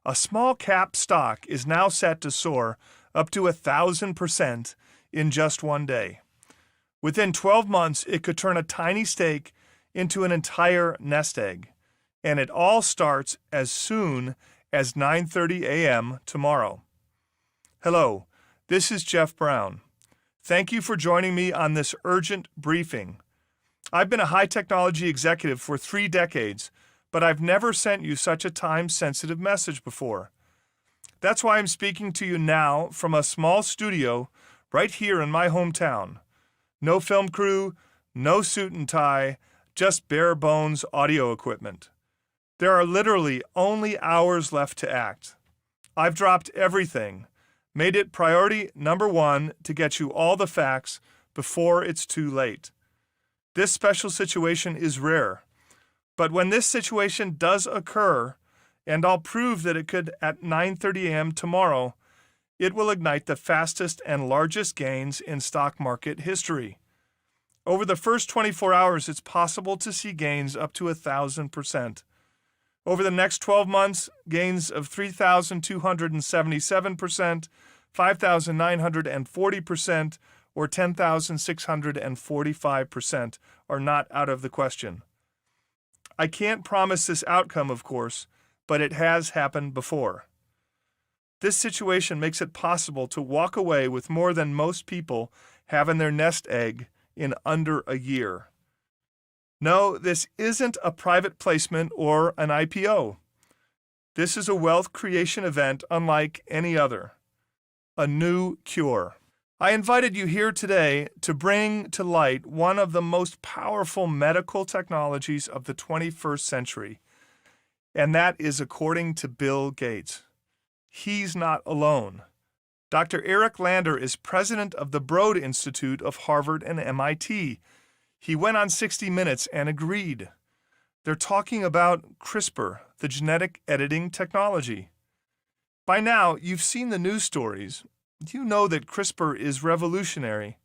A small cap stock is now set to soar up to 1,000% in just one day. Within 12 months, it could turn a tiny stake into an entire nest egg. And it all starts as soon as 9:30 a.m. tomorrow. Hello, this is Jeff Brown. Thank you for joining me on this urgent briefing. I've been a high technology executive for 3 decades, but I've never sent you such a time-sensitive message before. That's why I'm speaking to you now from a small studio right here in my hometown. No film crew, no suit and tie, just bare bones audio equipment. There are literally only hours left to act. I've dropped everything, made it priority number 1 to get you all the facts before it's too late. This special situation is rare, but when this situation does occur, and I'll prove that it could at 9:30 a.m. tomorrow, it will ignite the fastest and largest gains in stock market history. Over the first 24 hours, it's possible to see gains up to 1,000%. Over the next 12 months, gains of 3,277%, 5,940%, or 10,645% are not out of the question. I can't promise this outcome, of course, but it has happened before. This situation makes it possible to walk away with more than most people have in their nest egg in under a year. No, this isn't a private placement or an IPO. This is a wealth creation event unlike any other. A new cure. I invited you here today to bring to light one of the most powerful medical technologies of the 21st century, and that is according to Bill Gates. He's not alone. Dr. Eric Lander is president of the Broad Institute of Harvard and MIT. He went on 60 Minutes and agreed. They're talking about CRISPR, the genetic editing technology. By now, you've seen the news stories. You know that CRISPR is revolutionary.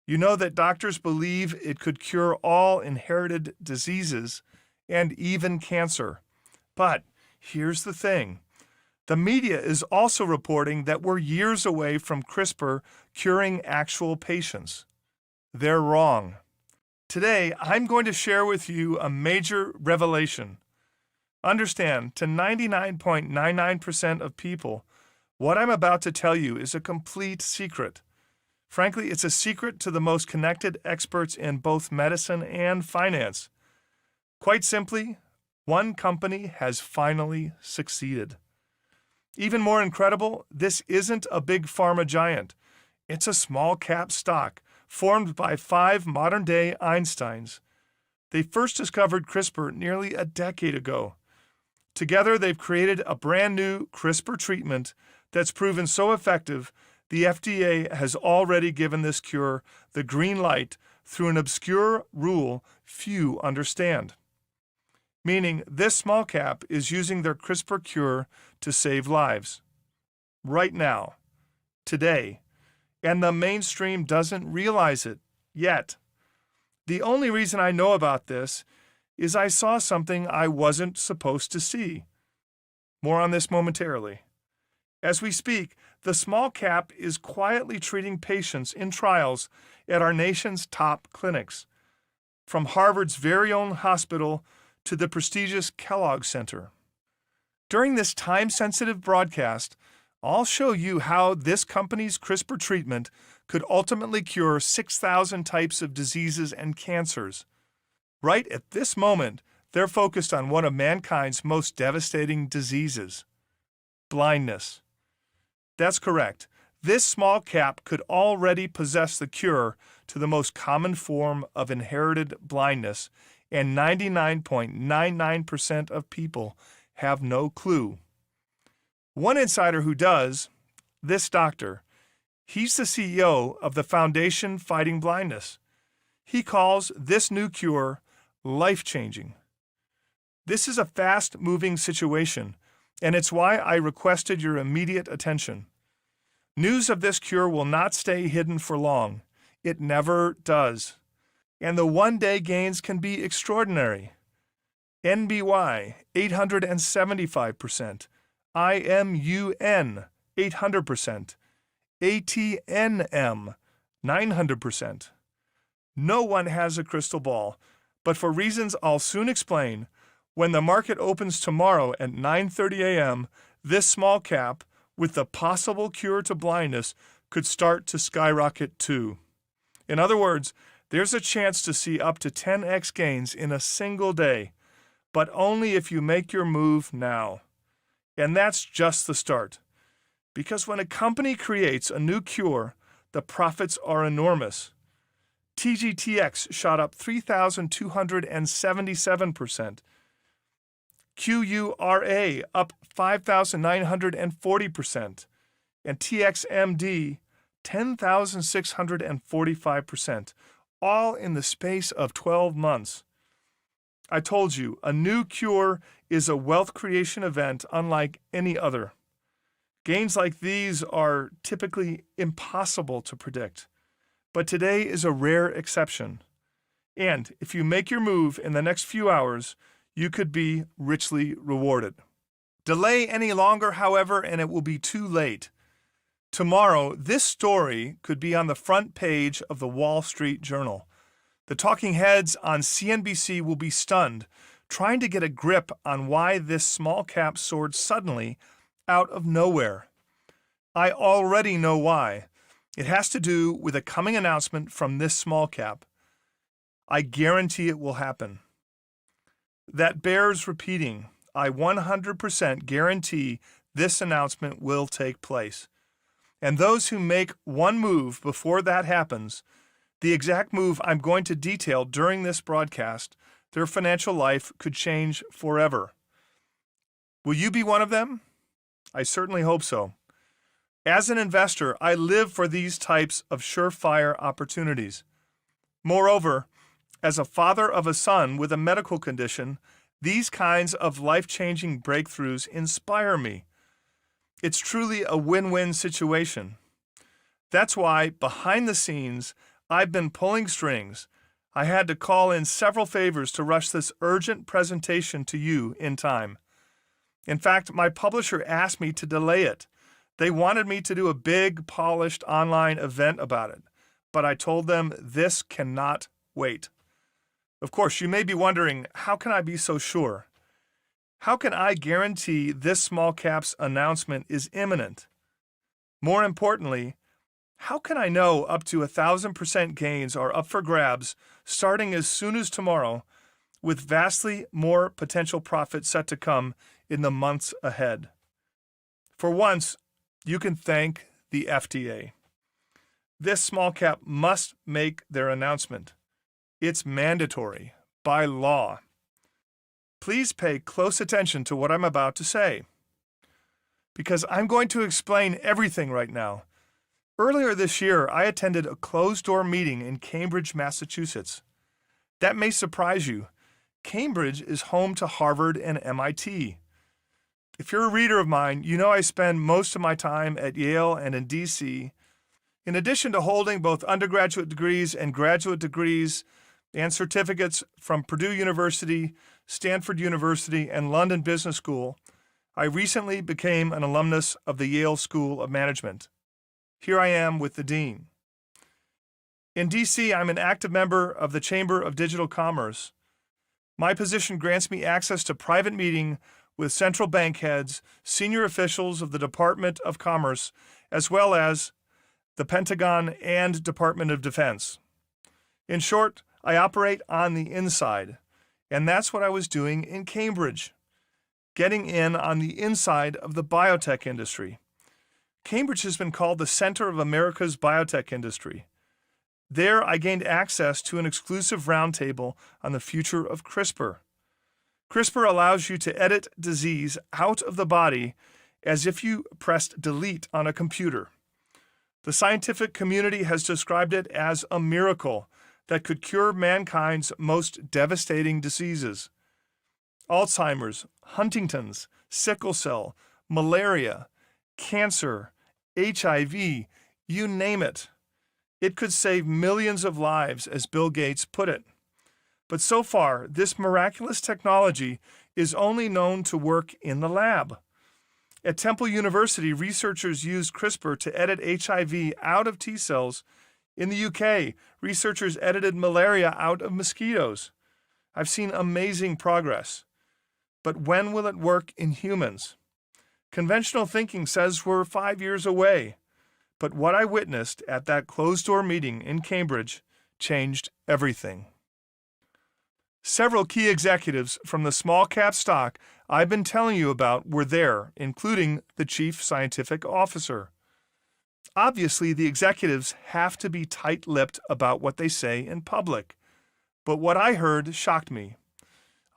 You know that doctors believe it could cure all inherited diseases and even cancer. But here's the thing. The media is also reporting that we're years away from CRISPR curing actual patients. They're wrong. Today, I'm going to share with you a major revelation. Understand, to 99.99% of people, what I'm about to tell you is a complete secret. Frankly, it's a secret to the most connected experts in both medicine and finance. Quite simply, one company has finally succeeded. Even more incredible, this isn't a big pharma giant. It's a small cap stock formed by 5 modern-day Einsteins. They first discovered CRISPR nearly a decade ago. Together, they've created a brand new CRISPR treatment that's proven so effective, the FDA has already given this cure the green light through an obscure rule few understand. Meaning, this small cap is using their CRISPR cure to save lives. Right now. Today. And the mainstream doesn't realize it yet. The only reason I know about this is I saw something I wasn't supposed to see. More on this momentarily. As we speak, the small cap is quietly treating patients in trials at our nation's top clinics, from Harvard's very own hospital to the prestigious Kellogg Center. During this time-sensitive broadcast, I'll show you how this company's CRISPR treatment could ultimately cure 6,000 types of diseases and cancers. Right at this moment, they're focused on one of mankind's most devastating diseases: blindness. That's correct. This small cap could already possess the cure to the most common form of inherited blindness, and 99.99% of people have no clue. One insider who does, this doctor, he's the CEO of the Foundation Fighting Blindness. He calls this new cure life-changing. This is a fast-moving situation, and it's why I requested your immediate attention. News of this cure will not stay hidden for long. It never does. And the one-day gains can be extraordinary. NBY, 875%. IMUN, 800%, ATNM, 900%. No one has a crystal ball, but for reasons I'll soon explain, when the market opens tomorrow at 9:30 a.m., this small cap, with the possible cure to blindness, could start to skyrocket too. In other words, there's a chance to see up to 10x gains in a single day, but only if you make your move now. And that's just the start. Because when a company creates a new cure, the profits are enormous. TGTX shot up 3,277%. QURA up 5,940%. And TXMD 10,645%, all in the space of 12 months. I told you, a new cure is a wealth creation event unlike any other. Gains like these are typically impossible to predict, but today is a rare exception. And if you make your move in the next few hours, you could be richly rewarded. Delay any longer, however, and it will be too late. Tomorrow, this story could be on the front page of the Wall Street Journal. The talking heads on CNBC will be stunned, trying to get a grip on why this small cap soared suddenly out of nowhere. I already know why. It has to do with a coming announcement from this small cap. I guarantee it will happen. That bears repeating. I 100% guarantee this announcement will take place. And those who make one move before that happens, the exact move I'm going to detail during this broadcast, their financial life could change forever. Will you be one of them? I certainly hope so. As an investor, I live for these types of surefire opportunities. Moreover, as a father of a son with a medical condition, these kinds of life-changing breakthroughs inspire me. It's truly a win-win situation. That's why, behind the scenes, I've been pulling strings. I had to call in several favors to rush this urgent presentation to you in time. In fact, my publisher asked me to delay it. They wanted me to do a big, polished online event about it, but I told them this cannot wait. Of course, you may be wondering, how can I be so sure? How can I guarantee this small cap's announcement is imminent? More importantly, how can I know up to 1,000% gains are up for grabs starting as soon as tomorrow, with vastly more potential profits set to come in the months ahead? For once, you can thank the FDA. This small cap must make their announcement. It's mandatory by law. Please pay close attention to what I'm about to say, because I'm going to explain everything right now. Earlier this year, I attended a closed-door meeting in Cambridge, Massachusetts. That may surprise you. Cambridge is home to Harvard and MIT. If you're a reader of mine, you know I spend most of my time at Yale and in D.C. In addition to holding both undergraduate degrees and graduate degrees and certificates from Purdue University, Stanford University, and London Business School, I recently became an alumnus of the Yale School of Management. Here I am with the dean. In D.C., I'm an active member of the Chamber of Digital Commerce. My position grants me access to private meeting with central bank heads, senior officials of the Department of Commerce, as well as the Pentagon and Department of Defense. In short, I operate on the inside, and that's what I was doing in Cambridge, getting in on the inside of the biotech industry. Cambridge has been called the center of America's biotech industry. There, I gained access to an exclusive roundtable on the future of CRISPR. CRISPR allows you to edit disease out of the body as if you pressed delete on a computer. The scientific community has described it as a miracle that could cure mankind's most devastating diseases. Alzheimer's, Huntington's, sickle cell, malaria, cancer, HIV, you name it. It could save millions of lives, as Bill Gates put it. But so far, this miraculous technology is only known to work in the lab. At Temple University, researchers used CRISPR to edit HIV out of T cells. In the UK, researchers edited malaria out of mosquitoes. I've seen amazing progress. But when will it work in humans? Conventional thinking says we're 5 years away. But what I witnessed at that closed-door meeting in Cambridge changed everything. Several key executives from the small-cap stock I've been telling you about were there, including the chief scientific officer. Obviously, the executives have to be tight-lipped about what they say in public. But what I heard shocked me.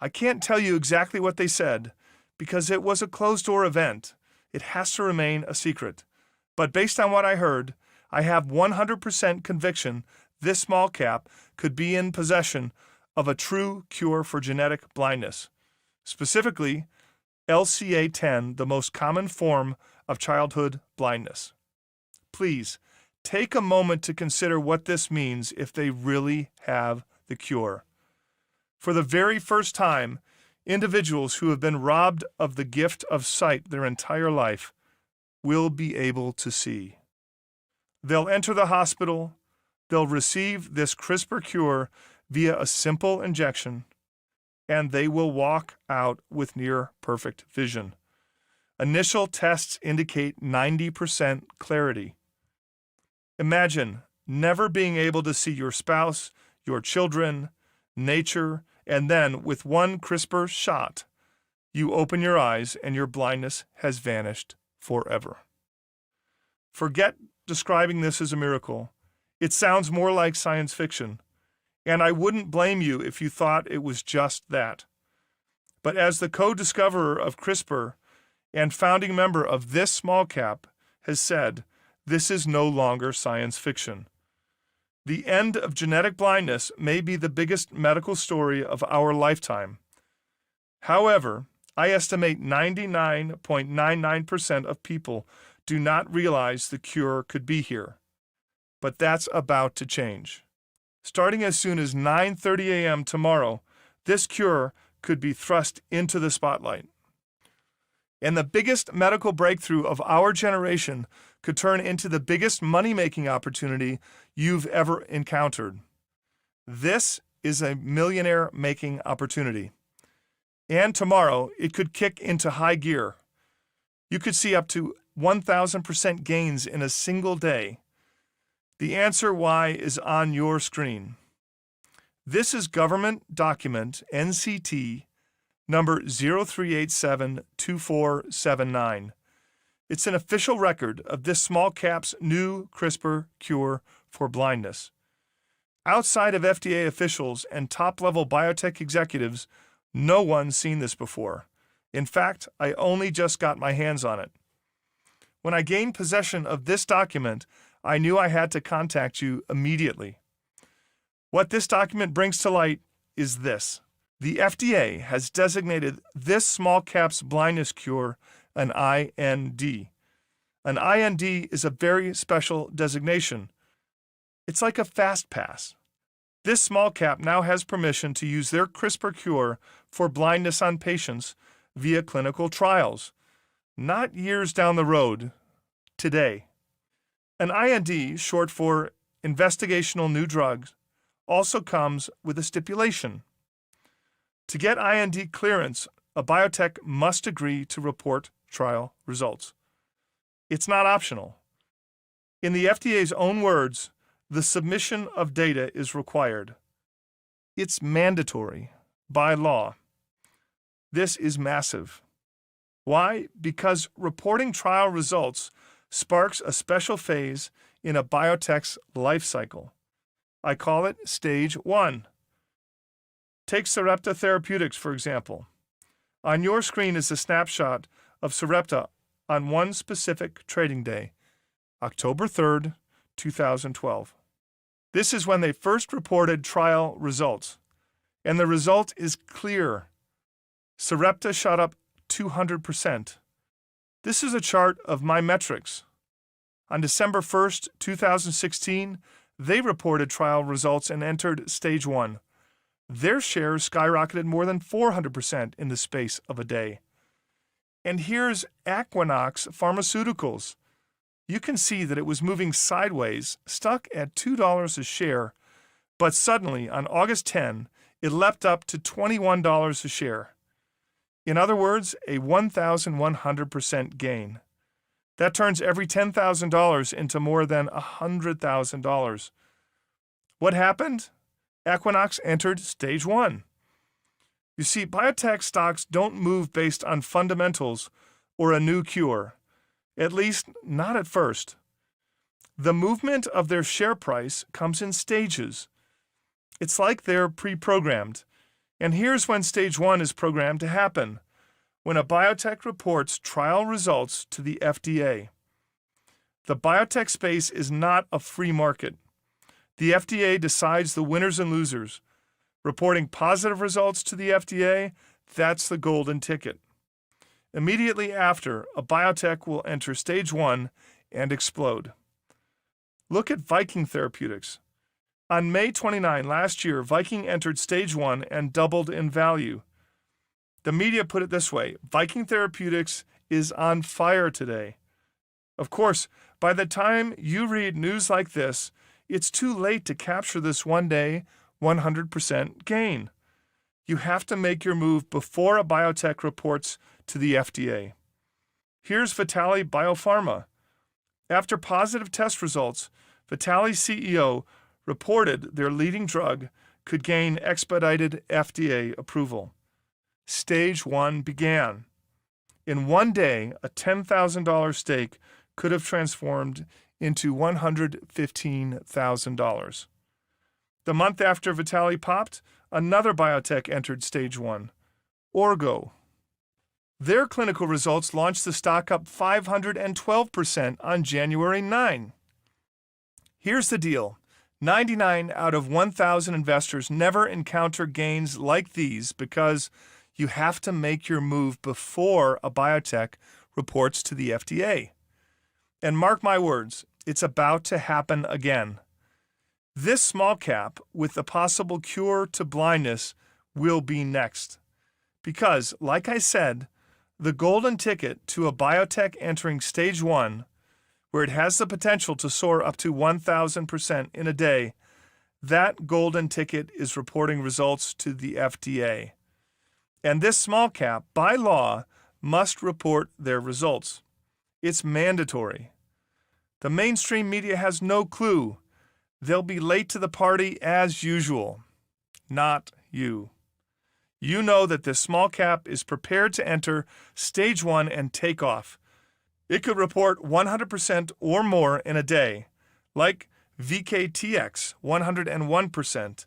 I can't tell you exactly what they said because it was a closed-door event. It has to remain a secret. But based on what I heard, I have 100% conviction this small cap could be in possession of a true cure for genetic blindness, specifically LCA10, the most common form of childhood blindness. Please, take a moment to consider what this means if they really have the cure. For the very first time, individuals who have been robbed of the gift of sight their entire life will be able to see. They'll enter the hospital, they'll receive this CRISPR cure via a simple injection, and they will walk out with near perfect vision. Initial tests indicate 90% clarity. Imagine never being able to see your spouse, your children, nature, and then with one CRISPR shot, you open your eyes and your blindness has vanished forever. Forget describing this as a miracle. It sounds more like science fiction, and I wouldn't blame you if you thought it was just that. But as the co-discoverer of CRISPR and founding member of this small cap has said, this is no longer science fiction. The end of genetic blindness may be the biggest medical story of our lifetime. However, I estimate 99.99% of people do not realize the cure could be here. But that's about to change. Starting as soon as 9:30 a.m. tomorrow, this cure could be thrust into the spotlight. And the biggest medical breakthrough of our generation could turn into the biggest money-making opportunity you've ever encountered. This is a millionaire-making opportunity. And tomorrow, it could kick into high gear. You could see up to 1,000% gains in a single day. The answer why is on your screen. This is government document NCT number 03872479. It's an official record of this small cap's new CRISPR cure for blindness. Outside of FDA officials and top-level biotech executives, no one's seen this before. In fact, I only just got my hands on it. When I gained possession of this document, I knew I had to contact you immediately. What this document brings to light is this. The FDA has designated this small cap's blindness cure an IND. An IND is a very special designation. It's like a fast pass. This small cap now has permission to use their CRISPR cure for blindness on patients via clinical trials, not years down the road, today. An IND, short for Investigational New Drugs, also comes with a stipulation. To get IND clearance, a biotech must agree to report trial results. It's not optional. In the FDA's own words, the submission of data is required. It's mandatory by law. This is massive. Why? Because reporting trial results sparks a special phase in a biotech's life cycle. I call it Stage 1. Take Sarepta Therapeutics, for example. On your screen is a snapshot of Sarepta on one specific trading day, October 3rd, 2012. This is when they first reported trial results, and the result is clear. Sarepta shot up 200%. This is a chart of my metrics. On December 1st, 2016, they reported trial results and entered Stage 1. Their shares skyrocketed more than 400% in the space of a day. And here's Equinox Pharmaceuticals. You can see that it was moving sideways, stuck at $2 a share, but suddenly on August 10, it leapt up to $21 a share. In other words, a 1,100% gain. That turns every $10,000 into more than $100,000. What happened? Equinox entered stage 1. You see, biotech stocks don't move based on fundamentals or a new cure, at least not at first. The movement of their share price comes in stages. It's like they're pre-programmed. And here's when stage 1 is programmed to happen, when a biotech reports trial results to the FDA. The biotech space is not a free market. The FDA decides the winners and losers. Reporting positive results to the FDA, that's the golden ticket. Immediately after, a biotech will enter stage 1 and explode. Look at Viking Therapeutics. On May 29 last year, Viking entered stage 1 and doubled in value. The media put it this way: Viking Therapeutics is on fire today. Of course, by the time you read news like this, it's too late to capture this one-day, 100% gain. You have to make your move before a biotech reports to the FDA. Here's Vitali Biopharma. After positive test results, Vitali's CEO reported their leading drug could gain expedited FDA approval. Stage 1 began. In one day, a $10,000 stake could have transformed into $115,000. The month after Vitali popped, another biotech entered stage 1, Orgo. Their clinical results launched the stock up 512% on January 9. Here's the deal. 99 out of 1,000 investors never encounter gains like these because you have to make your move before a biotech reports to the FDA. And mark my words, it's about to happen again. This small cap with the possible cure to blindness will be next. Because, like I said, the golden ticket to a biotech entering stage 1, where it has the potential to soar up to 1,000% in a day, that golden ticket is reporting results to the FDA. And this small cap, by law, must report their results. It's mandatory. The mainstream media has no clue. They'll be late to the party as usual. Not you. You know that this small cap is prepared to enter stage 1 and take off. It could report 100% or more in a day, like VKTX 101%,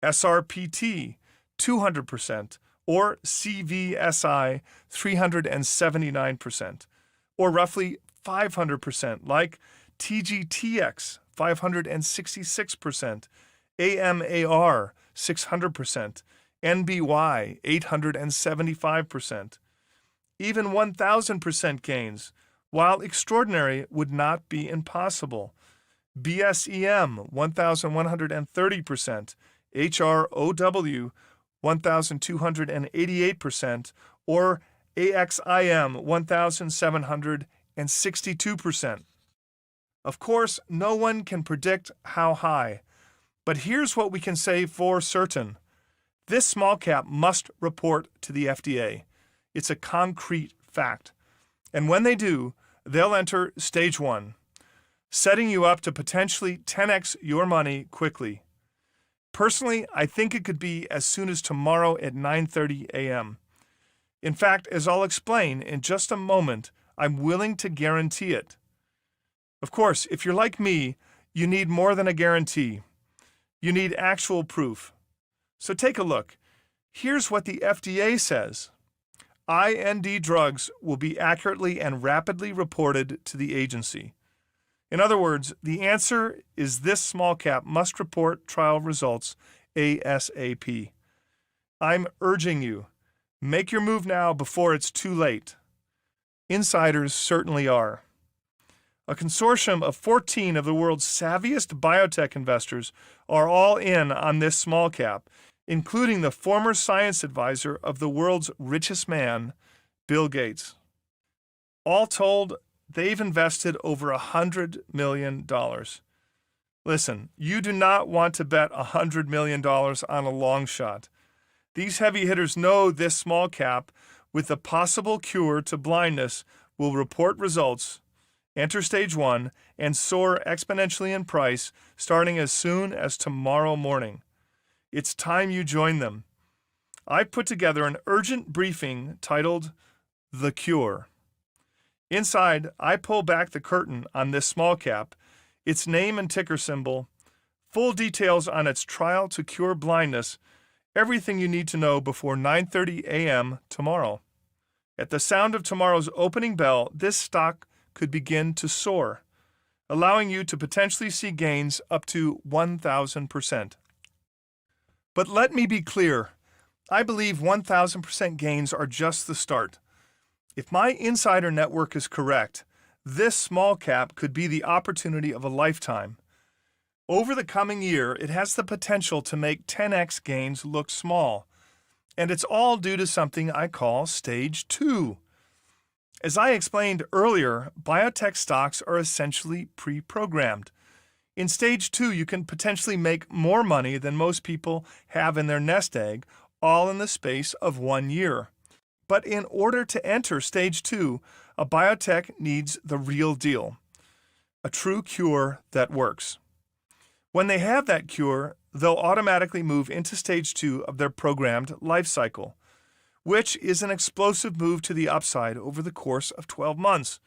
SRPT 200%, or CVSI 379%, or roughly 500%, like TGTX 566%, AMAR 600%, NBY 875%. Even 1,000% gains, while extraordinary, would not be impossible. BSEM 1,130%, HROW 1,288%, or AXIM 1,762%. Of course, no one can predict how high, but here's what we can say for certain. This small cap must report to the FDA. It's a concrete fact. And when they do, they'll enter stage 1, setting you up to potentially 10x your money quickly. Personally, I think it could be as soon as tomorrow at 9:30 a.m. In fact, as I'll explain in just a moment, I'm willing to guarantee it. Of course, if you're like me, you need more than a guarantee. You need actual proof. So take a look. Here's what the FDA says. IND drugs will be accurately and rapidly reported to the agency. In other words, the answer is this small cap must report trial results ASAP. I'm urging you, make your move now before it's too late. Insiders certainly are. A consortium of 14 of the world's savviest biotech investors are all in on this small cap, including the former science advisor of the world's richest man, Bill Gates. All told, they've invested over $100 million. Listen, you do not want to bet $100 million on a long shot. These heavy hitters know this small cap, with a possible cure to blindness, will report results, enter stage 1, and soar exponentially in price starting as soon as tomorrow morning. It's time you join them. I put together an urgent briefing titled The Cure. Inside, I pull back the curtain on this small cap, its name and ticker symbol, full details on its trial to cure blindness, everything you need to know before 9:30 a.m. tomorrow. At the sound of tomorrow's opening bell, this stock could begin to soar, allowing you to potentially see gains up to 1,000%. But let me be clear, I believe 1,000% gains are just the start. If my insider network is correct, this small cap could be the opportunity of a lifetime. Over the coming year, it has the potential to make 10x gains look small. And it's all due to something I call stage 2. As I explained earlier, biotech stocks are essentially pre-programmed. In stage 2, you can potentially make more money than most people have in their nest egg, all in the space of 1 year. But in order to enter stage 2, a biotech needs the real deal, a true cure that works. When they have that cure, they'll automatically move into stage 2 of their programmed life cycle, which is an explosive move to the upside over the course of 12 months.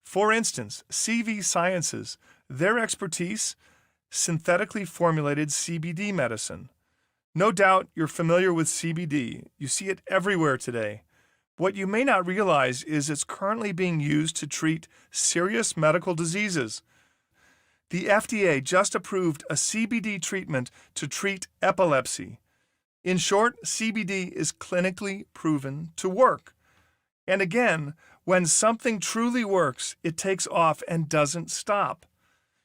For instance, CV Sciences, their expertise, synthetically formulated CBD medicine. No doubt you're familiar with CBD. You see it everywhere today. What you may not realize is it's currently being used to treat serious medical diseases. The FDA just approved a CBD treatment to treat epilepsy. In short, CBD is clinically proven to work. And again, when something truly works, it takes off and doesn't stop.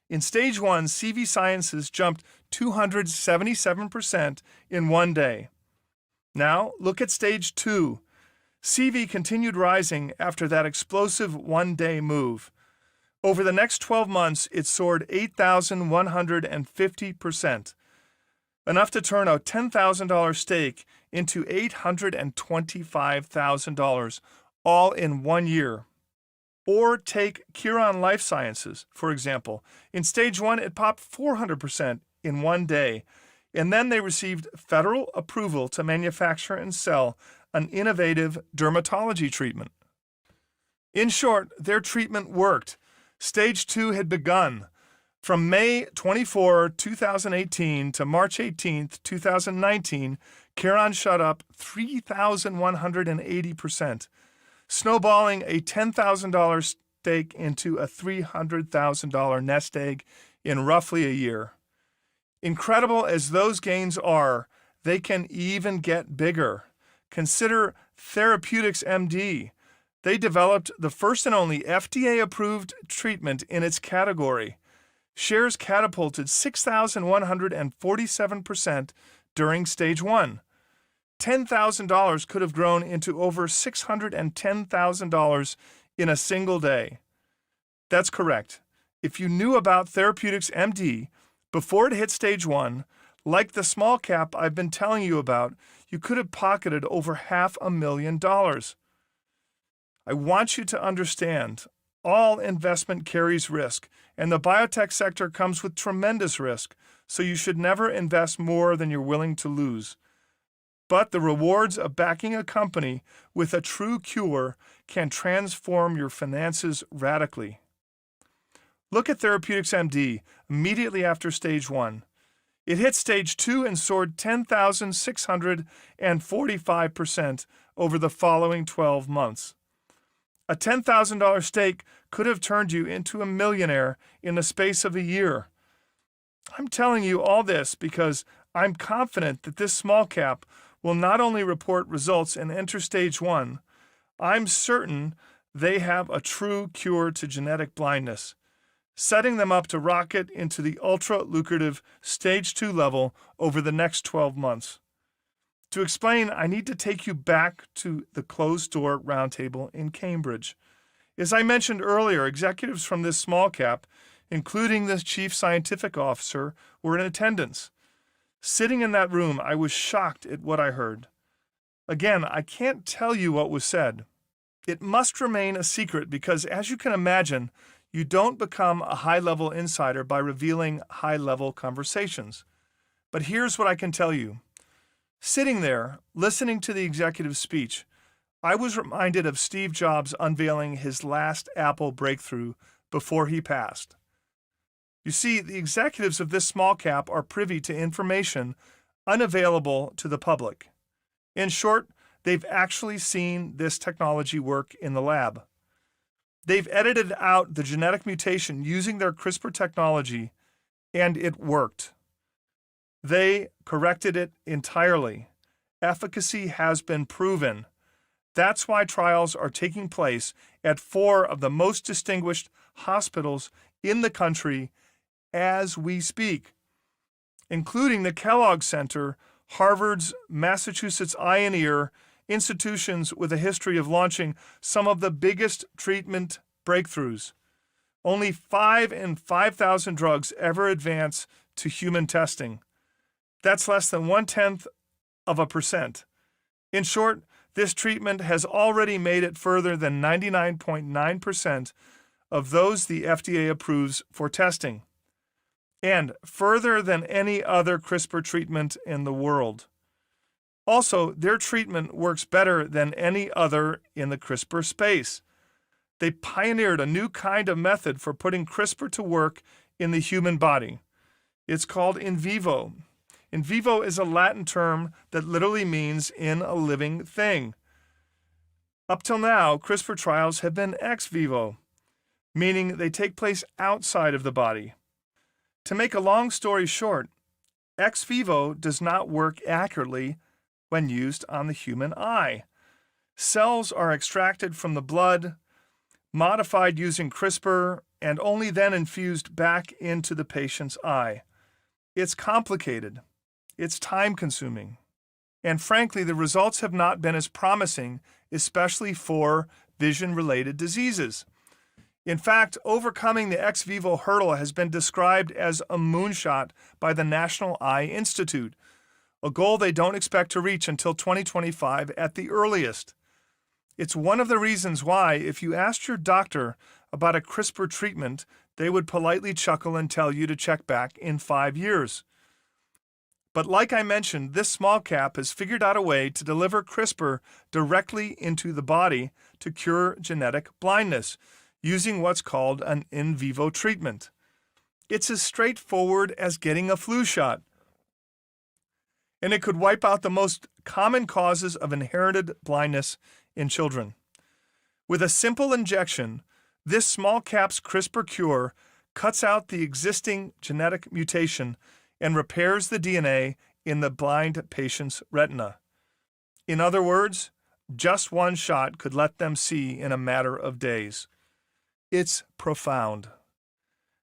In stage 1, CV Sciences jumped 277% in 1 day. Now, look at stage 2. CV continued rising after that explosive 1-day move. Over the next 12 months, it soared 8,150%, enough to turn a $10,000 stake into $825,000, all in 1 year. Or take Chiron Life Sciences, for example. In stage 1, it popped 400% in 1 day, and then they received federal approval to manufacture and sell an innovative dermatology treatment. In short, their treatment worked. Stage 2 had begun. From May 24, 2018 to March 18, 2019, Chiron shot up 3,180%, snowballing a $10,000 stake into a $300,000 nest egg in roughly a year. Incredible as those gains are, they can even get bigger. Consider Therapeutics MD. They developed the first and only FDA-approved treatment in its category. Shares catapulted 6,147% during stage 1. $10,000 could have grown into over $610,000 in a single day. That's correct. If you knew about Therapeutics MD before it hit stage 1, like the small cap I've been telling you about, you could have pocketed over $500,000. I want you to understand, all investment carries risk, and the biotech sector comes with tremendous risk, so you should never invest more than you're willing to lose. But the rewards of backing a company with a true cure can transform your finances radically. Look at Therapeutics MD immediately after stage 1. It hit stage 2 and soared 10,645% over the following 12 months. A $10,000 stake could have turned you into a millionaire in the space of a year. I'm telling you all this because I'm confident that this small cap will not only report results and enter stage 1, I'm certain they have a true cure to genetic blindness, setting them up to rocket into the ultra-lucrative stage 2 level over the next 12 months. To explain, I need to take you back to the closed-door roundtable in Cambridge. As I mentioned earlier, executives from this small cap, including the chief scientific officer, were in attendance. Sitting in that room, I was shocked at what I heard. Again, I can't tell you what was said. It must remain a secret because, as you can imagine, you don't become a high-level insider by revealing high-level conversations. But here's what I can tell you. Sitting there, listening to the executive's speech, I was reminded of Steve Jobs unveiling his last Apple breakthrough before he passed. You see, the executives of this small cap are privy to information unavailable to the public. In short, they've actually seen this technology work in the lab. They've edited out the genetic mutation using their CRISPR technology, and it worked. They corrected it entirely. Efficacy has been proven. That's why trials are taking place at 4 of the most distinguished hospitals in the country as we speak, including the Kellogg Center, Harvard's Massachusetts Eye and Ear, institutions with a history of launching some of the biggest treatment breakthroughs. Only 5 in 5,000 drugs ever advance to human testing. That's less than 0.1%. In short, this treatment has already made it further than 99.9% of those the FDA approves for testing, and further than any other CRISPR treatment in the world. Also, their treatment works better than any other in the CRISPR space. They pioneered a new kind of method for putting CRISPR to work in the human body. It's called in vivo. In vivo is a Latin term that literally means in a living thing. Up till now, CRISPR trials have been ex vivo, meaning they take place outside of the body. To make a long story short, ex vivo does not work accurately when used on the human eye. Cells are extracted from the blood, modified using CRISPR, and only then infused back into the patient's eye. It's complicated. It's time-consuming. And frankly, the results have not been as promising, especially for vision-related diseases. In fact, overcoming the ex vivo hurdle has been described as a moonshot by the National Eye Institute, a goal they don't expect to reach until 2025 at the earliest. It's one of the reasons why, if you asked your doctor about a CRISPR treatment, they would politely chuckle and tell you to check back in 5 years. But like I mentioned, this small cap has figured out a way to deliver CRISPR directly into the body to cure genetic blindness, using what's called an in vivo treatment. It's as straightforward as getting a flu shot. And it could wipe out the most common causes of inherited blindness in children. With a simple injection, this small cap's CRISPR cure cuts out the existing genetic mutation and repairs the DNA in the blind patient's retina. In other words, just one shot could let them see in a matter of days. It's profound.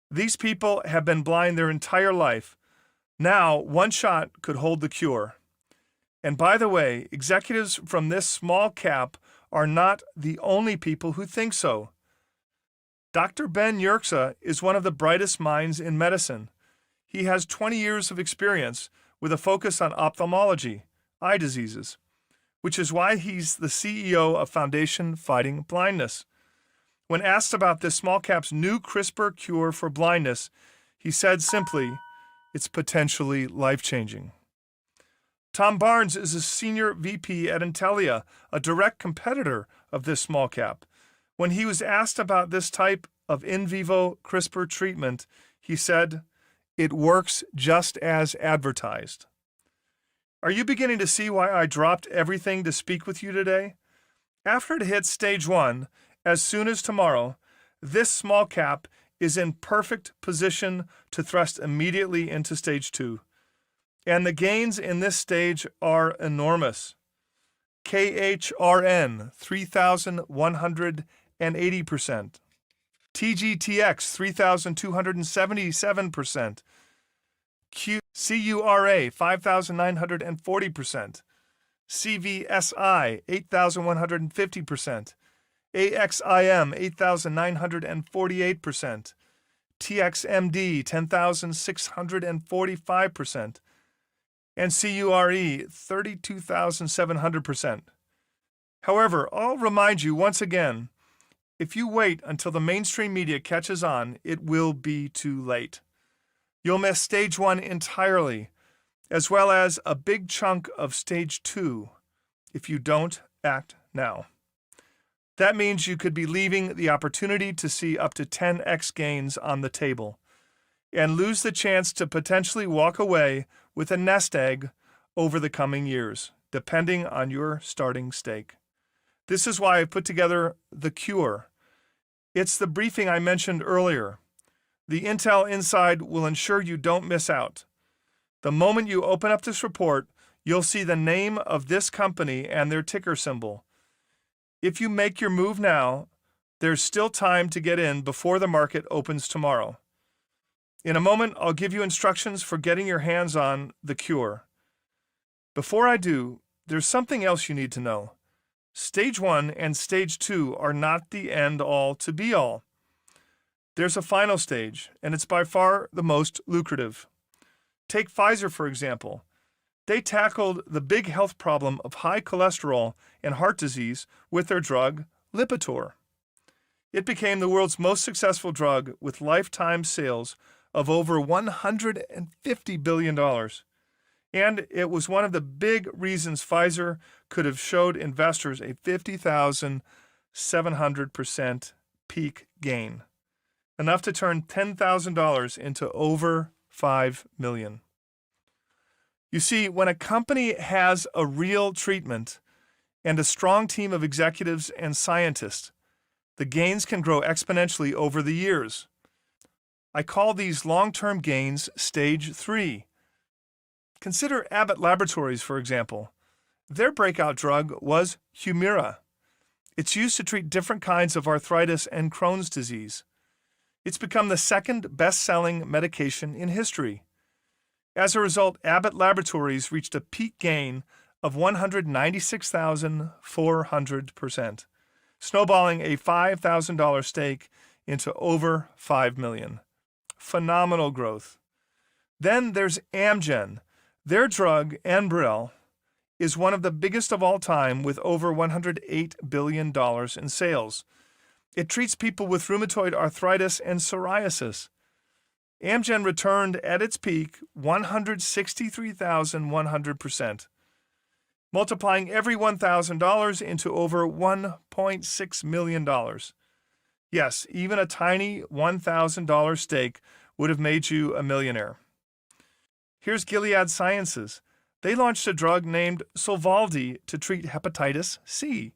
These people have been blind their entire life. Now, one shot could hold the cure. And by the way, executives from this small cap are not the only people who think so. Dr. Ben Yerxa is one of the brightest minds in medicine. He has 20 years of experience with a focus on ophthalmology, eye diseases, which is why he's the CEO of Foundation Fighting Blindness. When asked about this small cap's new CRISPR cure for blindness, he said simply, "It's potentially life-changing." Tom Barnes is a senior VP at Intellia, a direct competitor of this small cap. When he was asked about this type of in vivo CRISPR treatment, he said, "It works just as advertised." Are you beginning to see why I dropped everything to speak with you today? After it hits stage 1, as soon as tomorrow, this small cap is in perfect position to thrust immediately into stage 2. And the gains in this stage are enormous. KHRN, 3,180%. TGTX, 3,277%. CURA, 5,940%. CVSI, 8,150%. AXIM 8,948%, TXMD 10,645%, and CURE 32,700%. However, I'll remind you once again, if you wait until the mainstream media catches on, it will be too late. You'll miss stage 1 entirely, as well as a big chunk of stage 2, if you don't act now. That means you could be leaving the opportunity to see up to 10x gains on the table and lose the chance to potentially walk away with a nest egg over the coming years, depending on your starting stake. This is why I put together The Cure. It's the briefing I mentioned earlier. The intel inside will ensure you don't miss out. The moment you open up this report, you'll see the name of this company and their ticker symbol. If you make your move now, there's still time to get in before the market opens tomorrow. In a moment, I'll give you instructions for getting your hands on The Cure. Before I do, there's something else you need to know. Stage 1 and Stage 2 are not the end-all to be-all. There's a final stage, and it's by far the most lucrative. Take Pfizer, for example. They tackled the big health problem of high cholesterol and heart disease with their drug, Lipitor. It became the world's most successful drug with lifetime sales of over $150 billion. And it was one of the big reasons Pfizer could have showed investors a 50,700% peak gain, enough to turn $10,000 into over $5 million. You see, when a company has a real treatment and a strong team of executives and scientists, the gains can grow exponentially over the years. I call these long-term gains Stage 3. Consider Abbott Laboratories, for example. Their breakout drug was Humira. It's used to treat different kinds of arthritis and Crohn's disease. It's become the second best-selling medication in history. As a result, Abbott Laboratories reached a peak gain of 196,400%, snowballing a $5,000 stake into over $5 million. Phenomenal growth. Then there's Amgen. Their drug, Enbrel, is one of the biggest of all time with over $108 billion in sales. It treats people with rheumatoid arthritis and psoriasis. Amgen returned at its peak 163,100%, multiplying every $1,000 into over $1.6 million. Yes, even a tiny $1,000 stake would have made you a millionaire. Here's Gilead Sciences. They launched a drug named Sovaldi to treat hepatitis C.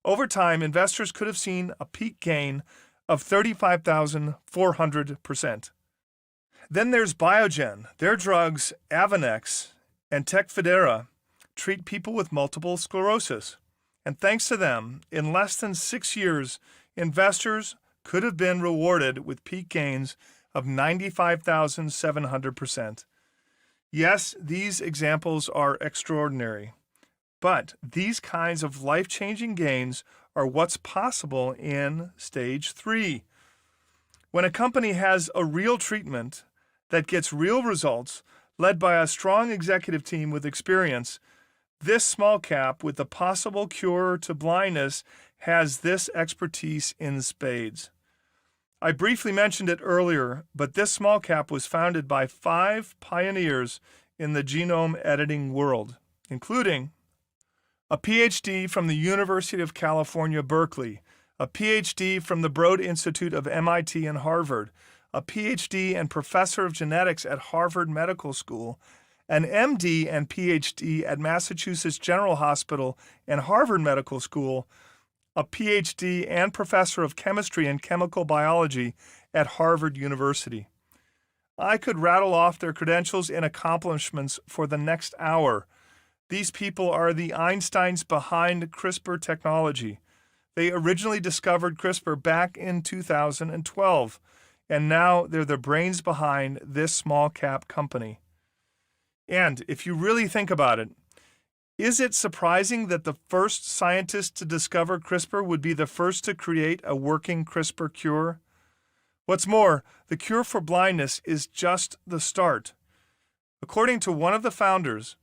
Over time, investors could have seen a peak gain of 35,400%. Then there's Biogen. Their drugs, Avonex and Tecfidera, treat people with multiple sclerosis. And thanks to them, in less than 6 years, investors could have been rewarded with peak gains of 95,700%. Yes, these examples are extraordinary, but these kinds of life-changing gains are what's possible in Stage 3. When a company has a real treatment that gets real results, led by a strong executive team with experience, this small cap with the possible cure to blindness has this expertise in spades. I briefly mentioned it earlier, but this small cap was founded by 5 pioneers in the genome editing world, including a PhD from the University of California, Berkeley, a PhD from the Broad Institute of MIT and Harvard, a PhD and professor of genetics at Harvard Medical School, an MD and PhD at Massachusetts General Hospital and Harvard Medical School, a PhD and professor of chemistry and chemical biology at Harvard University. I could rattle off their credentials and accomplishments for the next hour. These people are the Einsteins behind CRISPR technology. They originally discovered CRISPR back in 2012, and now they're the brains behind this small cap company. And if you really think about it, Is it surprising that the first scientist to discover CRISPR would be the first to create a working CRISPR cure? What's more, the cure for blindness is just the start. According to one of the founders,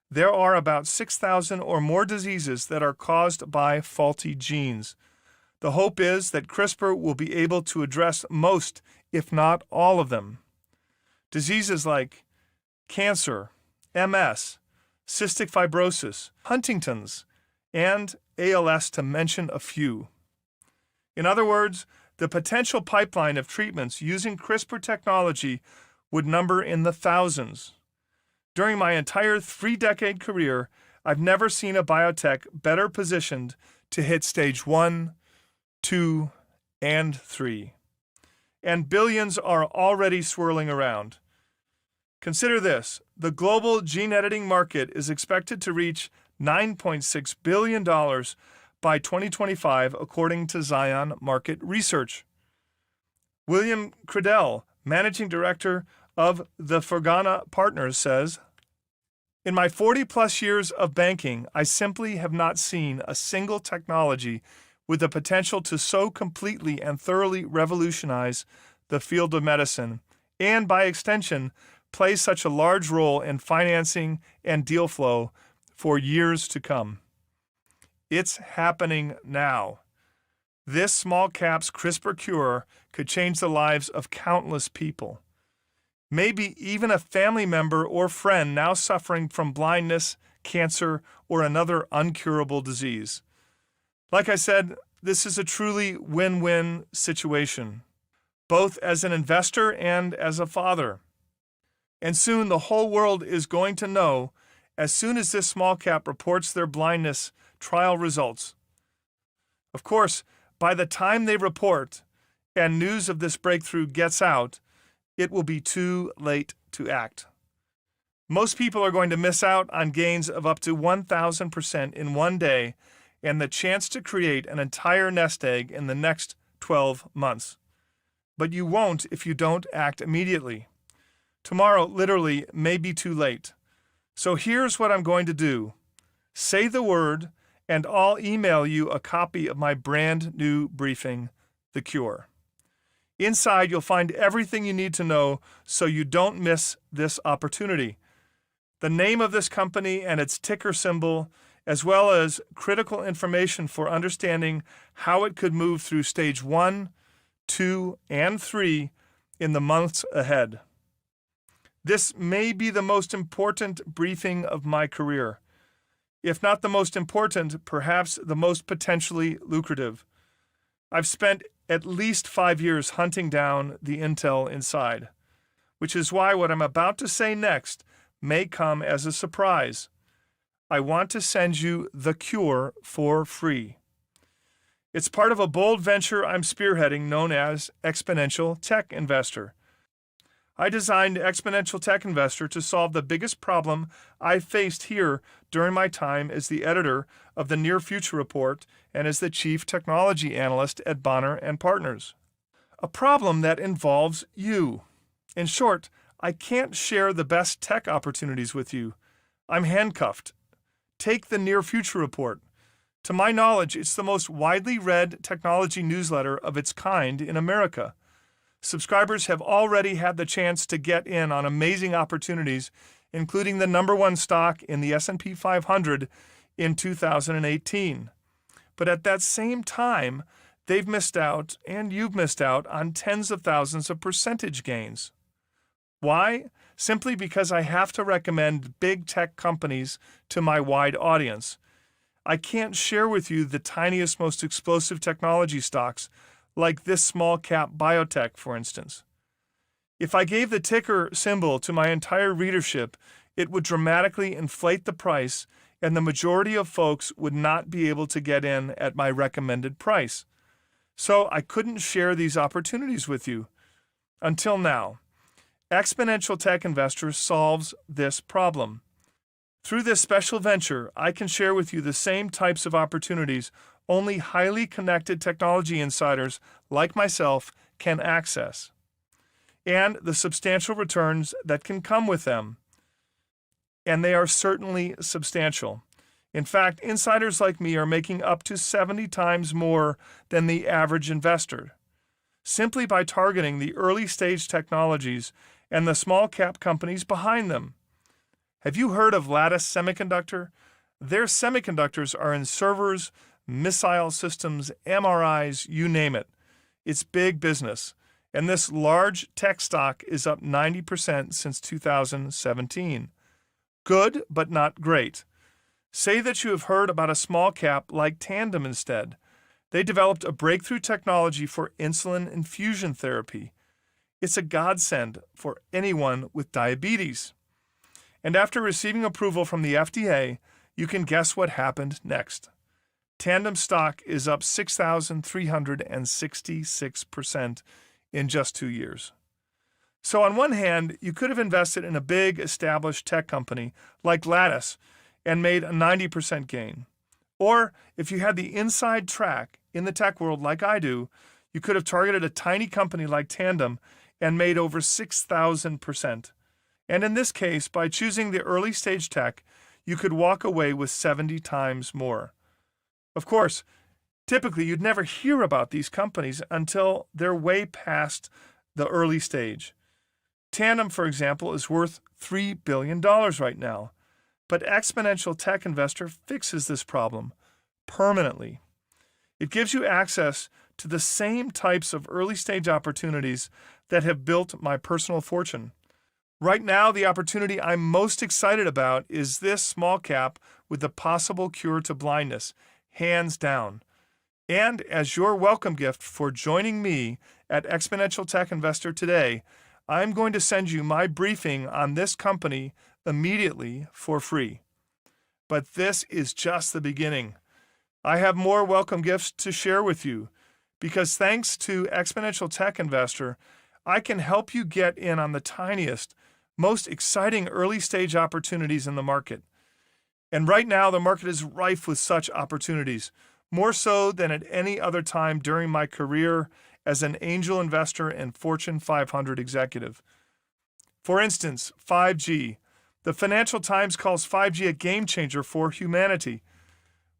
there are about 6,000 or more diseases that are caused by faulty genes. The hope is that CRISPR will be able to address most, if not all of them. Diseases like cancer, MS, cystic fibrosis, Huntington's, and ALS, to mention a few. In other words, the potential pipeline of treatments using CRISPR technology would number in the thousands. During my entire 3-decade career, I've never seen a biotech better positioned to hit stage 1, 2, and 3. And billions are already swirling around. Consider this: the global gene editing market is expected to reach $9.6 billion by 2025, according to Zion Market Research. William Credell, managing director of the Fergana Partners, says, "In my 40-plus years of banking, I simply have not seen a single technology with the potential to so completely and thoroughly revolutionize the field of medicine, and by extension, play such a large role in financing and deal flow for years to come." It's happening now. This small cap's CRISPR cure could change the lives of countless people. Maybe even a family member or friend now suffering from blindness, cancer, or another uncurable disease. Like I said, this is a truly win-win situation, both as an investor and as a father. And soon the whole world is going to know as soon as this small cap reports their blindness trial results. Of course, by the time they report and news of this breakthrough gets out, it will be too late to act. Most people are going to miss out on gains of up to 1,000% in one day and the chance to create an entire nest egg in the next 12 months. But you won't if you don't act immediately. Tomorrow literally may be too late. So here's what I'm going to do. Say the word, and I'll email you a copy of my brand new briefing, The Cure. Inside, you'll find everything you need to know so you don't miss this opportunity. The name of this company and its ticker symbol, as well as critical information for understanding how it could move through stage 1, 2, and 3 in the months ahead. This may be the most important briefing of my career. If not the most important, perhaps the most potentially lucrative. I've spent at least 5 years hunting down the intel inside, which is why what I'm about to say next may come as a surprise. I want to send you The Cure for free. It's part of a bold venture I'm spearheading known as Exponential Tech Investor. I designed Exponential Tech Investor to solve the biggest problem I faced here during my time as the editor of the Near Future Report and as the chief technology analyst at Bonner & Partners. A problem that involves you. In short, I can't share the best tech opportunities with you. I'm handcuffed. Take the Near Future Report. To my knowledge, it's the most widely read technology newsletter of its kind in America. Subscribers have already had the chance to get in on amazing opportunities, including the #1 stock in the S&P 500 in 2018. But at that same time, they've missed out, and you've missed out, on tens of thousands of percentage gains. Why? Simply because I have to recommend big tech companies to my wide audience. I can't share with you the tiniest, most explosive technology stocks, like this small cap biotech, for instance. If I gave the ticker symbol to my entire readership, it would dramatically inflate the price, and the majority of folks would not be able to get in at my recommended price. So I couldn't share these opportunities with you. Until now. Exponential Tech Investor solves this problem. Through this special venture, I can share with you the same types of opportunities only highly connected technology insiders like myself can access, and the substantial returns that can come with them. And they are certainly substantial. In fact, insiders like me are making up to 70 times more than the average investor, simply by targeting the early-stage technologies and the small-cap companies behind them. Have you heard of Lattice Semiconductor? Their semiconductors are in servers, missile systems, MRIs, you name it. It's big business, and this large tech stock is up 90% since 2017. Good, but not great. Say that you have heard about a small cap like Tandem instead. They developed a breakthrough technology for insulin infusion therapy. It's a godsend for anyone with diabetes. And after receiving approval from the FDA, you can guess what happened next. Tandem stock is up 6,366% in just 2 years. So on one hand, you could have invested in a big established tech company like Lattice and made a 90% gain. Or if you had the inside track in the tech world like I do, you could have targeted a tiny company like Tandem and made over 6,000%. And in this case, by choosing the early stage tech, you could walk away with 70 times more. Of course, typically you'd never hear about these companies until they're way past the early stage. Tandem, for example, is worth $3 billion right now. But Exponential Tech Investor fixes this problem permanently. It gives you access to the same types of early-stage opportunities that have built my personal fortune. Right now, the opportunity I'm most excited about is this small cap with the possible cure to blindness, hands down. And as your welcome gift for joining me at Exponential Tech Investor today, I'm going to send you my briefing on this company immediately for free. But this is just the beginning. I have more welcome gifts to share with you because thanks to Exponential Tech Investor, I can help you get in on the tiniest, most exciting early stage opportunities in the market. And right now, the market is rife with such opportunities, more so than at any other time during my career as an angel investor and Fortune 500 executive. For instance, 5G. The Financial Times calls 5G a game changer for humanity,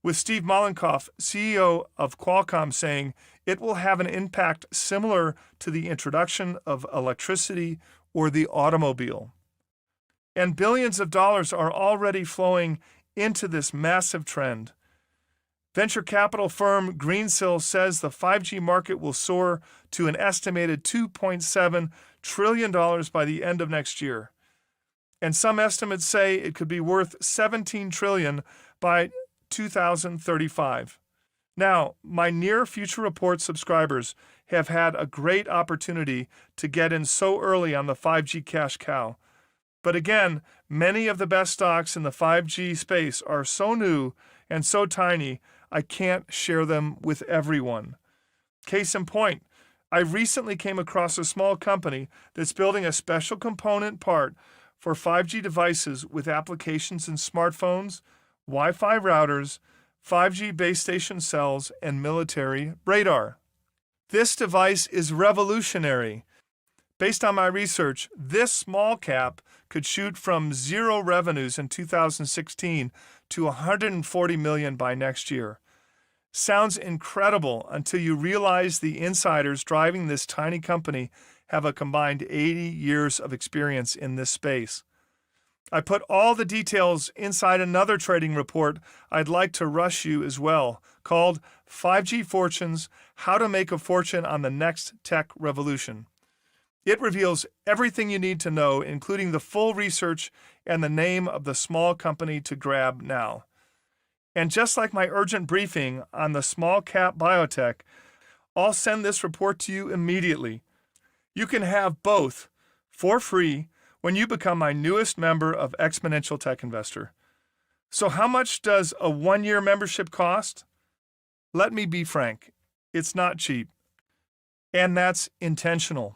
with Steve Mollenkopf, CEO of Qualcomm, saying it will have an impact similar to the introduction of electricity or the automobile. And billions of dollars are already flowing into this massive trend. Venture capital firm Greensill says the 5G market will soar to an estimated $2.7 trillion by the end of next year. And some estimates say it could be worth $17 trillion by 2035. Now, my Near Future Report subscribers have had a great opportunity to get in so early on the 5G cash cow. But again, many of the best stocks in the 5G space are so new and so tiny, I can't share them with everyone. Case in point, I recently came across a small company that's building a special component part for 5G devices with applications in smartphones, Wi-Fi routers, 5G base station cells, and military radar. This device is revolutionary. Based on my research, this small cap could shoot from zero revenues in 2016 to $140 million by next year. Sounds incredible until you realize the insiders driving this tiny company have a combined 80 years of experience in this space. I put all the details inside another trading report I'd like to rush you as well, called 5G Fortunes: How to Make a Fortune on the Next Tech Revolution. It reveals everything you need to know, including the full research and the name of the small company to grab now. And just like my urgent briefing on the small cap biotech, I'll send this report to you immediately. You can have both for free when you become my newest member of Exponential Tech Investor. So how much does a 1-year membership cost? Let me be frank, it's not cheap. And that's intentional.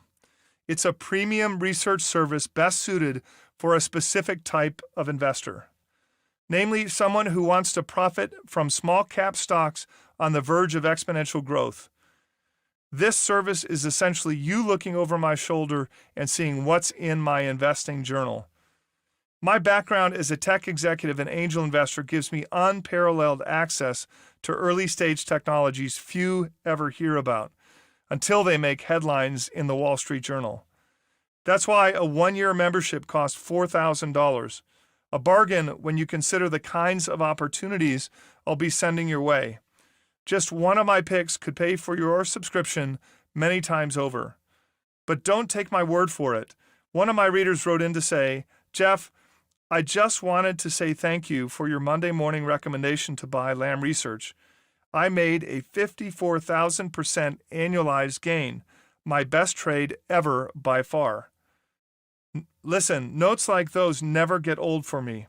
It's a premium research service best suited for a specific type of investor, namely someone who wants to profit from small cap stocks on the verge of exponential growth. This service is essentially you looking over my shoulder and seeing what's in my investing journal. My background as a tech executive and angel investor gives me unparalleled access to early-stage technologies few ever hear about until they make headlines in the Wall Street Journal. That's why a one-year membership costs $4,000, a bargain when you consider the kinds of opportunities I'll be sending your way. Just one of my picks could pay for your subscription many times over. But don't take my word for it. One of my readers wrote in to say, "Jeff, I just wanted to say thank you for your Monday morning recommendation to buy Lamb Research. I made a 54,000% annualized gain, my best trade ever by far." Listen, notes like those never get old for me.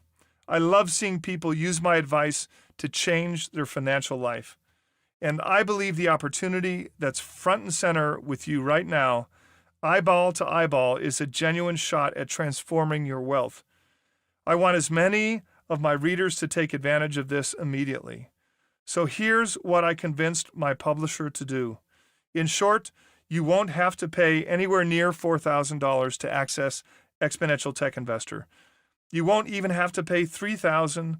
I love seeing people use my advice to change their financial life. And I believe the opportunity that's front and center with you right now, eyeball to eyeball, is a genuine shot at transforming your wealth. I want as many of my readers to take advantage of this immediately. So here's what I convinced my publisher to do. In short, you won't have to pay anywhere near $4,000 to access Exponential Tech Investor. You won't even have to pay $3,000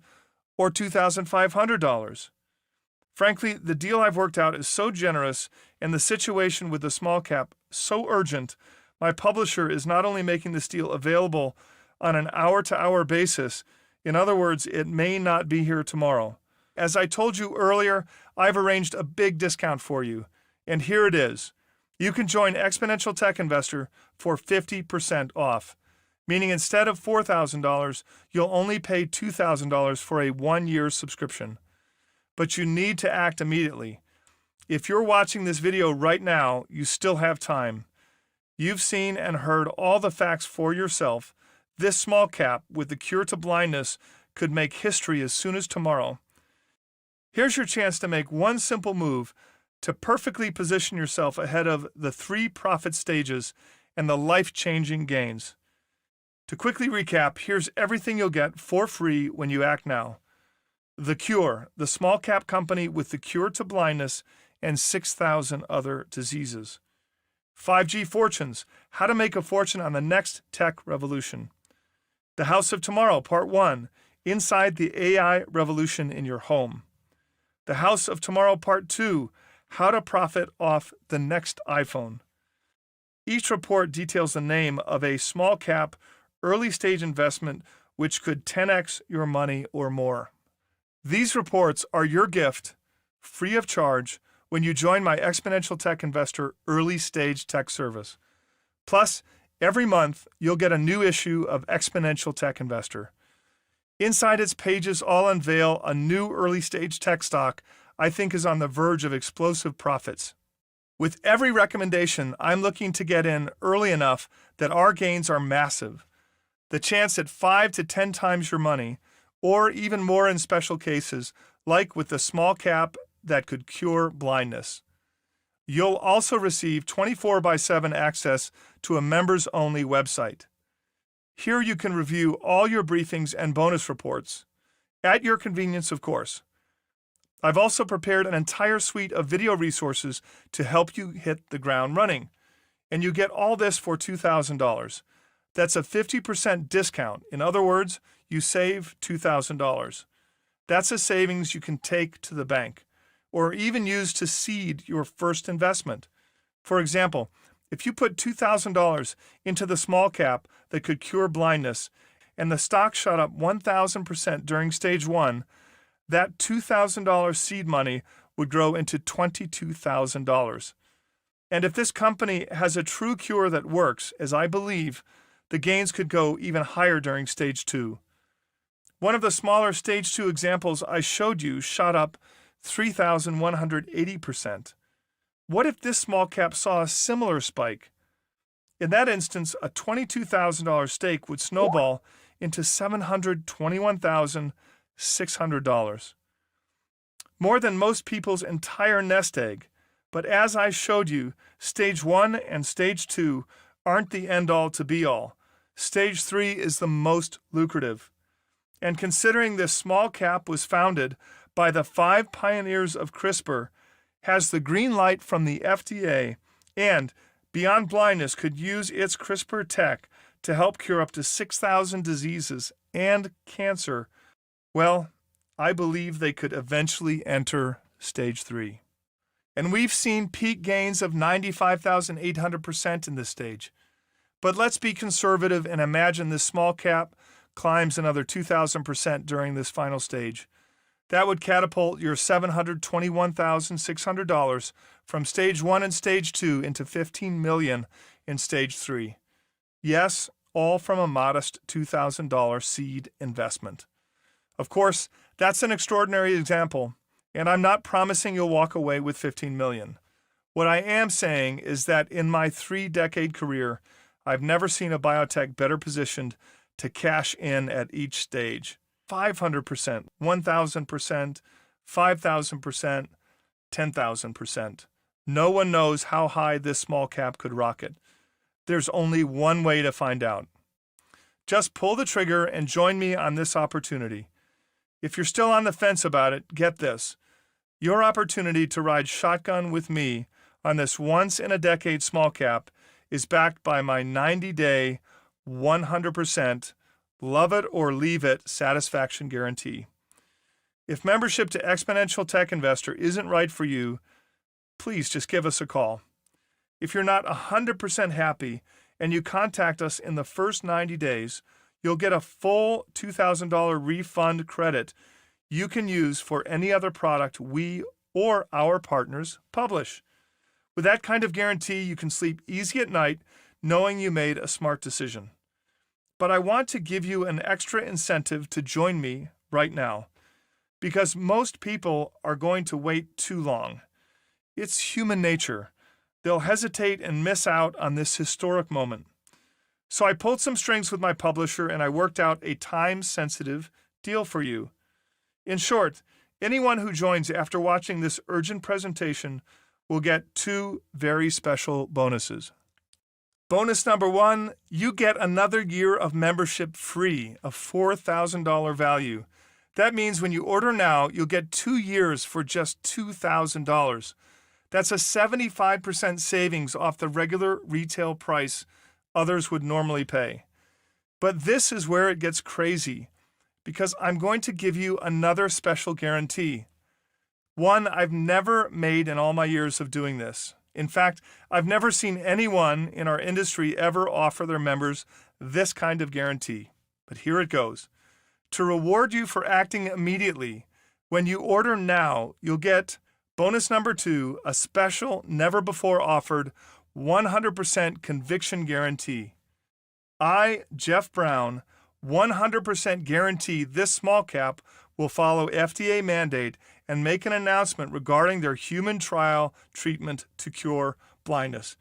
or $2,500. Frankly, the deal I've worked out is so generous and the situation with the small cap so urgent, my publisher is not only making this deal available on an hour-to-hour basis, in other words, it may not be here tomorrow. As I told you earlier, I've arranged a big discount for you, and here it is. You can join Exponential Tech Investor for 50% off, meaning instead of $4,000, you'll only pay $2,000 for a one-year subscription. But you need to act immediately. If you're watching this video right now, you still have time. You've seen and heard all the facts for yourself. This small cap with the cure to blindness could make history as soon as tomorrow. Here's your chance to make one simple move to perfectly position yourself ahead of the 3 profit stages and the life-changing gains. To quickly recap, here's everything you'll get for free when you act now. The Cure, the small cap company with the cure to blindness and 6,000 other diseases. 5G Fortunes, how to make a fortune on the next tech revolution. The House of Tomorrow, Part 1, inside the AI revolution in your home. The House of Tomorrow, Part 2, how to profit off the next iPhone. Each report details the name of a small cap, early stage investment which could 10x your money or more. These reports are your gift, free of charge, when you join my Exponential Tech Investor early stage tech service. Plus, every month, you'll get a new issue of Exponential Tech Investor. Inside its pages, I'll unveil a new early stage tech stock I think is on the verge of explosive profits. With every recommendation, I'm looking to get in early enough that our gains are massive. The chance at 5 to 10 times your money, or even more in special cases, like with the small cap that could cure blindness. You'll also receive 24/7 access to a members-only website. Here you can review all your briefings and bonus reports, at your convenience, of course. I've also prepared an entire suite of video resources to help you hit the ground running, and you get all this for $2,000. That's a 50% discount. In other words, you save $2,000. That's a savings you can take to the bank, or even use to seed your first investment. For example, if you put $2,000 into the small cap that could cure blindness, and the stock shot up 1,000% during stage 1, that $2,000 seed money would grow into $22,000. And if this company has a true cure that works, as I believe, the gains could go even higher during stage 2. One of the smaller stage 2 examples I showed you shot up 3,180%. What if this small cap saw a similar spike? In that instance, a $22,000 stake would snowball into $721,600. More than most people's entire nest egg. But as I showed you, stage 1 and stage 2 aren't the end-all to be-all. Stage 3 is the most lucrative. And considering this small cap was founded by the 5 pioneers of CRISPR, has the green light from the FDA, and, beyond blindness, could use its CRISPR tech to help cure up to 6,000 diseases and cancer, well, I believe they could eventually enter stage 3. And we've seen peak gains of 95,800% in this stage. But let's be conservative and imagine this small cap climbs another 2,000% during this final stage. That would catapult your $721,600 from stage 1 and stage 2 into $15 million in stage 3. Yes, all from a modest $2,000 seed investment. Of course, that's an extraordinary example, and I'm not promising you'll walk away with $15 million. What I am saying is that in my 3-decade career, I've never seen a biotech better positioned to cash in at each stage. 500%, 1,000%, 5,000%, 10,000%. No one knows how high this small cap could rocket. There's only one way to find out. Just pull the trigger and join me on this opportunity. If you're still on the fence about it, get this. Your opportunity to ride shotgun with me on this once-in-a-decade small cap is backed by my 90-day, 100%, love it or leave it satisfaction guarantee. If membership to Exponential Tech Investor isn't right for you, please just give us a call. If you're not 100% happy and you contact us in the first 90 days, you'll get a full $2,000 refund credit you can use for any other product we or our partners publish. With that kind of guarantee, you can sleep easy at night knowing you made a smart decision. But I want to give you an extra incentive to join me right now, because most people are going to wait too long. It's human nature. They'll hesitate and miss out on this historic moment. So I pulled some strings with my publisher and I worked out a time-sensitive deal for you. In short, anyone who joins after watching this urgent presentation will get 2 very special bonuses. Bonus number 1, you get another year of membership free, a $4,000 value. That means when you order now, you'll get 2 years for just $2,000. That's a 75% savings off the regular retail price others would normally pay. But this is where it gets crazy, because I'm going to give you another special guarantee. One I've never made in all my years of doing this. In fact, I've never seen anyone in our industry ever offer their members this kind of guarantee. But here it goes. To reward you for acting immediately, when you order now, you'll get bonus number 2, a special, never-before-offered 100% conviction guarantee. I, Jeff Brown, 100% guarantee this small cap will follow FDA mandate and make an announcement regarding their human trial treatment to cure blindness.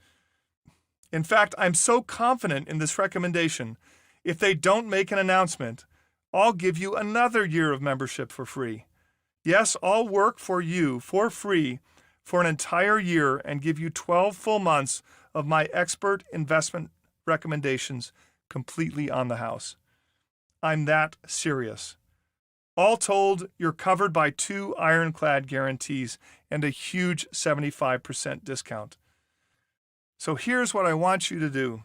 In fact, I'm so confident in this recommendation, if they don't make an announcement, I'll give you another year of membership for free. Yes, I'll work for you for free for an entire year and give you 12 full months of my expert investment recommendations completely on the house. I'm that serious. All told, you're covered by 2 ironclad guarantees and a huge 75% discount. So here's what I want you to do.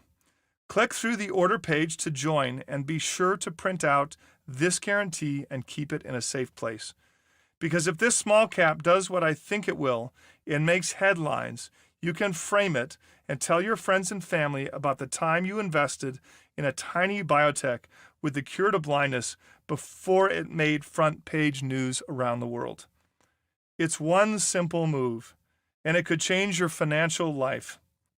Click through the order page to join and be sure to print out this guarantee and keep it in a safe place. Because if this small cap does what I think it will, it makes headlines, you can frame it and tell your friends and family about the time you invested in a tiny biotech with the cure to blindness before it made front page news around the world. It's one simple move, and it could change your financial life,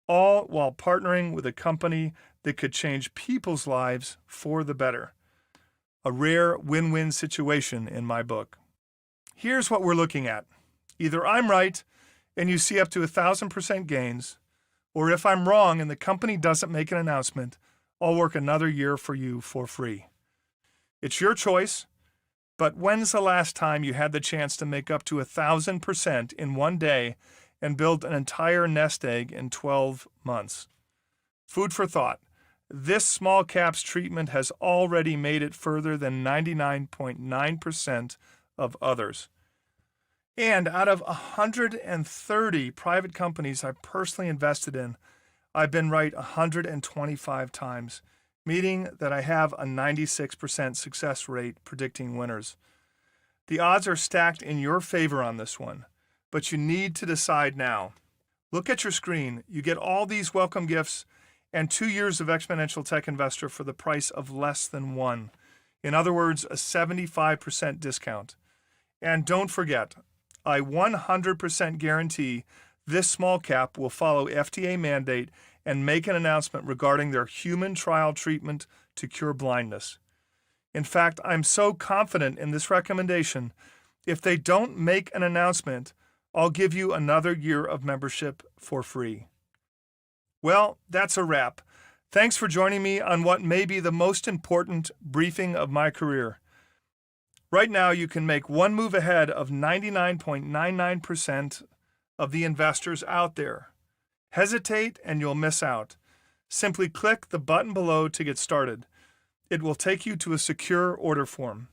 all while partnering with a company that could change people's lives for the better. A rare win-win situation in my book. Here's what we're looking at. Either I'm right and you see up to 1,000% gains, or if I'm wrong and the company doesn't make an announcement, I'll work another year for you for free. It's your choice, but when's the last time you had the chance to make up to 1,000% in one day and build an entire nest egg in 12 months? Food for thought. This small caps treatment has already made it further than 99.9% of others. And out of 130 private companies I've personally invested in, I've been right 125 times. meaning that I have a 96% success rate predicting winners. The odds are stacked in your favor on this one, but you need to decide now. Look at your screen. You get all these welcome gifts and 2 years of Exponential Tech Investor for the price of less than one. In other words, a 75% discount. And don't forget, I 100% guarantee this small cap will follow FDA mandate and make an announcement regarding their human trial treatment to cure blindness. In fact, I'm so confident in this recommendation, if they don't make an announcement, I'll give you another year of membership for free. Well, that's a wrap. Thanks for joining me on what may be the most important briefing of my career. Right now, you can make one move ahead of 99.99% of the investors out there. Hesitate and you'll miss out. Simply click the button below to get started. It will take you to a secure order form.